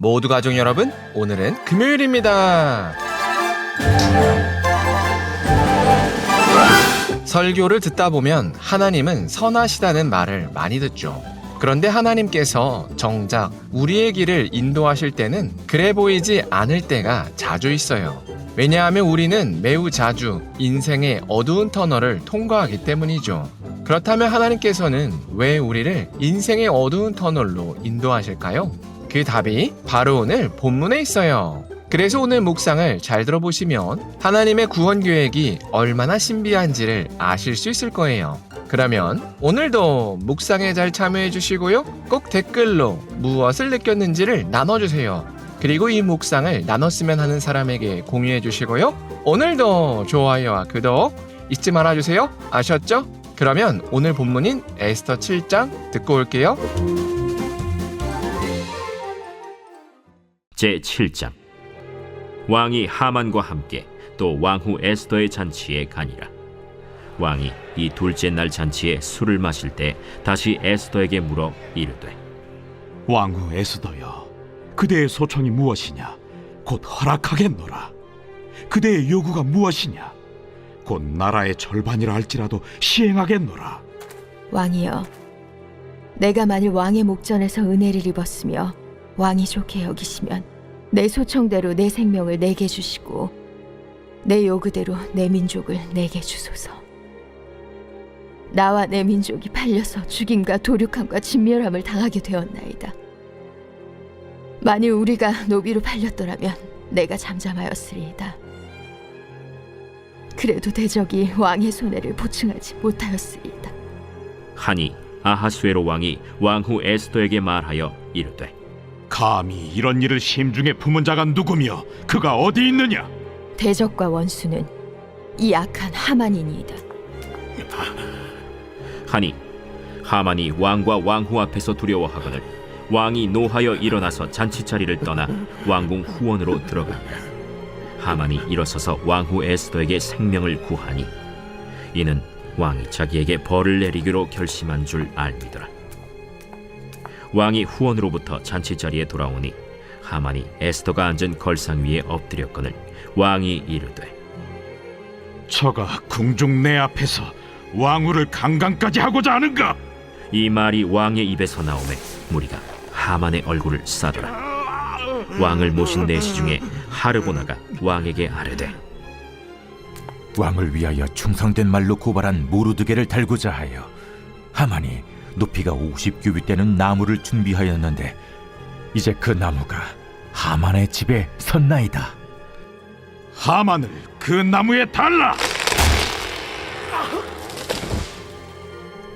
모두 가족 여러분, 오늘은 금요일입니다. 설교를 듣다 보면 하나님은 선하시다는 말을 많이 듣죠. 그런데 하나님께서 정작 우리의 길을 인도하실 때는 그래 보이지 않을 때가 자주 있어요. 왜냐하면 우리는 매우 자주 인생의 어두운 터널을 통과하기 때문이죠. 그렇다면 하나님께서는 왜 우리를 인생의 어두운 터널로 인도하실까요? 그 답이 바로 오늘 본문에 있어요. 그래서 오늘 묵상을 잘 들어보시면 하나님의 구원 계획이 얼마나 신비한지를 아실 수 있을 거예요. 그러면 오늘도 묵상에 잘 참여해 주시고요. 꼭 댓글로 무엇을 느꼈는지를 나눠주세요. 그리고 이 묵상을 나눴으면 하는 사람에게 공유해 주시고요. 오늘도 좋아요와 구독 잊지 말아주세요. 아셨죠? 그러면 오늘 본문인 에스더 7장 듣고 올게요. 제7장. 왕이 하만과 함께 또 왕후 에스더의 잔치에 가니라. 왕이 이 둘째 날 잔치에 술을 마실 때 다시 에스더에게 물어 이르되, 왕후 에스더여, 그대의 소청이 무엇이냐? 곧 허락하겠노라. 그대의 요구가 무엇이냐? 곧 나라의 절반이라 할지라도 시행하겠노라. 왕이여, 내가 만일 왕의 목전에서 은혜를 입었으며 왕이 좋게 여기시면 내 소청대로 내 생명을 내게 주시고 내 요구대로 내 민족을 내게 주소서. 나와 내 민족이 팔려서 죽임과 도륙함과 진멸함을 당하게 되었나이다. 만일 우리가 노비로 팔렸더라면 내가 잠잠하였으리이다. 그래도 대적이 왕의 손해를 보충하지 못하였으리이다. 하니 아하수에로 왕이 왕후 에스더에게 말하여 이르되, 감히 이런 일을 심중에 품은 자가 누구며 그가 어디 있느냐? 대적과 원수는 이 악한 하만이니이다. 하니 하만이 왕과 왕후 앞에서 두려워하거늘 왕이 노하여 일어나서 잔치자리를 떠나 왕궁 후원으로 들어가니라. 하만이 일어서서 왕후 에스더에게 생명을 구하니 이는 왕이 자기에게 벌을 내리기로 결심한 줄 알미더라. 왕이 후원으로부터 잔치자리에 돌아오니 하만이 에스더가 앉은 걸상 위에 엎드렸거늘 왕이 이르되, 저가 궁중 내 앞에서 왕후를 강간까지 하고자 하는가? 이 말이 왕의 입에서 나오매 무리가 하만의 얼굴을 싸더라. 왕을 모신 내시 중에 하르보나가 왕에게 아뢰되, 왕을 위하여 충성된 말로 고발한 모르드게를 달고자 하여 하만이 높이가 50규빗 되는 나무를 준비하였는데 이제 그 나무가 하만의 집에 섰나이다. 하만을 그 나무에 달라!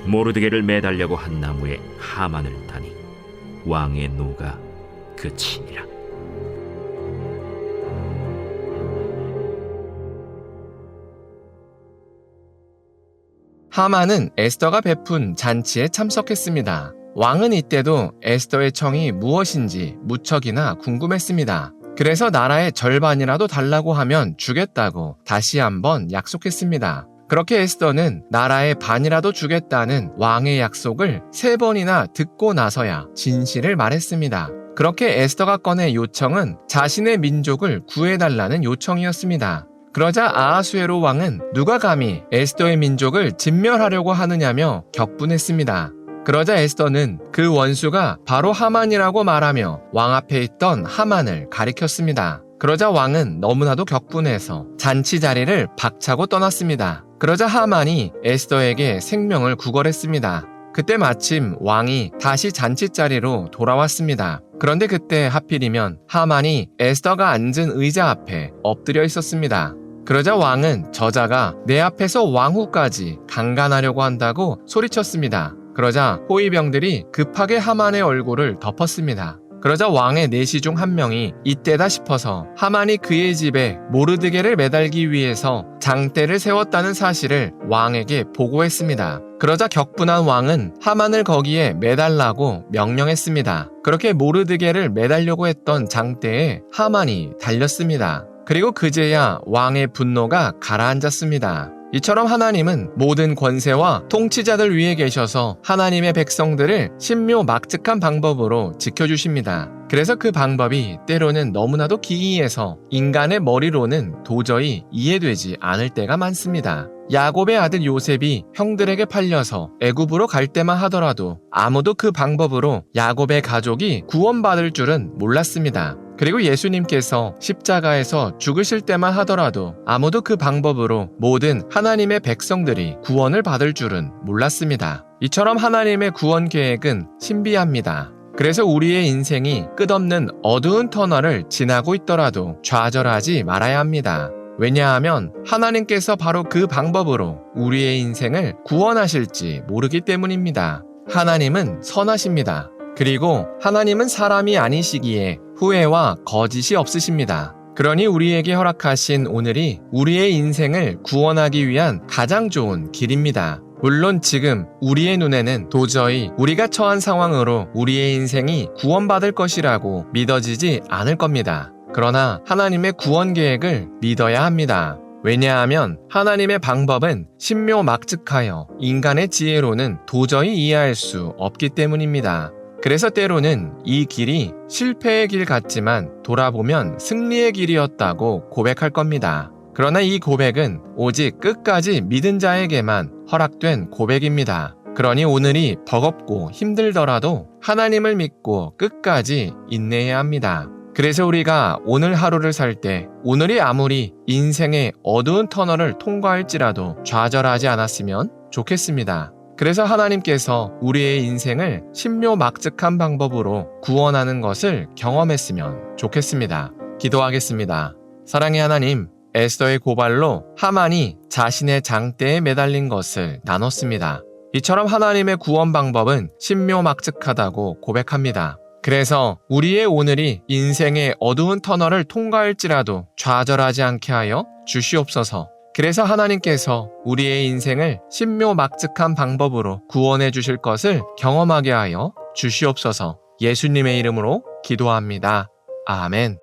모르드게를 매달려고 한 나무에 하만을 다니 왕의 노가 그치니라. 하만은 에스더가 베푼 잔치에 참석했습니다. 왕은 이때도 에스더의 청이 무엇인지 무척이나 궁금했습니다. 그래서 나라의 절반이라도 달라고 하면 주겠다고 다시 한번 약속했습니다. 그렇게 에스더는 나라의 반이라도 주겠다는 왕의 약속을 3번이나 듣고 나서야 진실을 말했습니다. 그렇게 에스더가 꺼낸 요청은 자신의 민족을 구해달라는 요청이었습니다. 그러자 아하수에로 왕은 누가 감히 에스더의 민족을 진멸하려고 하느냐며 격분했습니다. 그러자 에스더는 그 원수가 바로 하만이라고 말하며 왕 앞에 있던 하만을 가리켰습니다. 그러자 왕은 너무나도 격분해서 잔치 자리를 박차고 떠났습니다. 그러자 하만이 에스더에게 생명을 구걸했습니다. 그때 마침 왕이 다시 잔치자리로 돌아왔습니다. 그런데 그때 하필이면 하만이 에스더가 앉은 의자 앞에 엎드려 있었습니다. 그러자 왕은 저자가 내 앞에서 왕후까지 강간하려고 한다고 소리쳤습니다. 그러자 호위병들이 급하게 하만의 얼굴을 덮었습니다. 그러자 왕의 내시 중 한 명이 이때다 싶어서 하만이 그의 집에 모르드게를 매달기 위해서 장대를 세웠다는 사실을 왕에게 보고했습니다. 그러자 격분한 왕은 하만을 거기에 매달라고 명령했습니다. 그렇게 모르드게를 매달려고 했던 장대에 하만이 달렸습니다. 그리고 그제야 왕의 분노가 가라앉았습니다. 이처럼 하나님은 모든 권세와 통치자들 위에 계셔서 하나님의 백성들을 신묘막측한 방법으로 지켜주십니다. 그래서 그 방법이 때로는 너무나도 기이해서 인간의 머리로는 도저히 이해되지 않을 때가 많습니다. 야곱의 아들 요셉이 형들에게 팔려서 애굽으로 갈 때만 하더라도 아무도 그 방법으로 야곱의 가족이 구원받을 줄은 몰랐습니다. 그리고 예수님께서 십자가에서 죽으실 때만 하더라도 아무도 그 방법으로 모든 하나님의 백성들이 구원을 받을 줄은 몰랐습니다. 이처럼 하나님의 구원 계획은 신비합니다. 그래서 우리의 인생이 끝없는 어두운 터널을 지나고 있더라도 좌절하지 말아야 합니다. 왜냐하면 하나님께서 바로 그 방법으로 우리의 인생을 구원하실지 모르기 때문입니다. 하나님은 선하십니다. 그리고 하나님은 사람이 아니시기에 후회와 거짓이 없으십니다. 그러니 우리에게 허락하신 오늘이 우리의 인생을 구원하기 위한 가장 좋은 길입니다. 물론 지금 우리의 눈에는 도저히 우리가 처한 상황으로 우리의 인생이 구원받을 것이라고 믿어지지 않을 겁니다. 그러나 하나님의 구원 계획을 믿어야 합니다. 왜냐하면 하나님의 방법은 신묘막측하여 인간의 지혜로는 도저히 이해할 수 없기 때문입니다. 그래서 때로는 이 길이 실패의 길 같지만 돌아보면 승리의 길이었다고 고백할 겁니다. 그러나 이 고백은 오직 끝까지 믿은 자에게만 허락된 고백입니다. 그러니 오늘이 버겁고 힘들더라도 하나님을 믿고 끝까지 인내해야 합니다. 그래서 우리가 오늘 하루를 살 때 오늘이 아무리 인생의 어두운 터널을 통과할지라도 좌절하지 않았으면 좋겠습니다. 그래서 하나님께서 우리의 인생을 신묘막측한 방법으로 구원하는 것을 경험했으면 좋겠습니다. 기도하겠습니다. 사랑의 하나님, 에스더의 고발로 하만이 자신의 장대에 매달린 것을 나눴습니다. 이처럼 하나님의 구원 방법은 신묘막측하다고 고백합니다. 그래서 우리의 오늘이 인생의 어두운 터널을 통과할지라도 좌절하지 않게 하여 주시옵소서. 그래서 하나님께서 우리의 인생을 신묘막측한 방법으로 구원해 주실 것을 경험하게 하여 주시옵소서. 예수님의 이름으로 기도합니다. 아멘.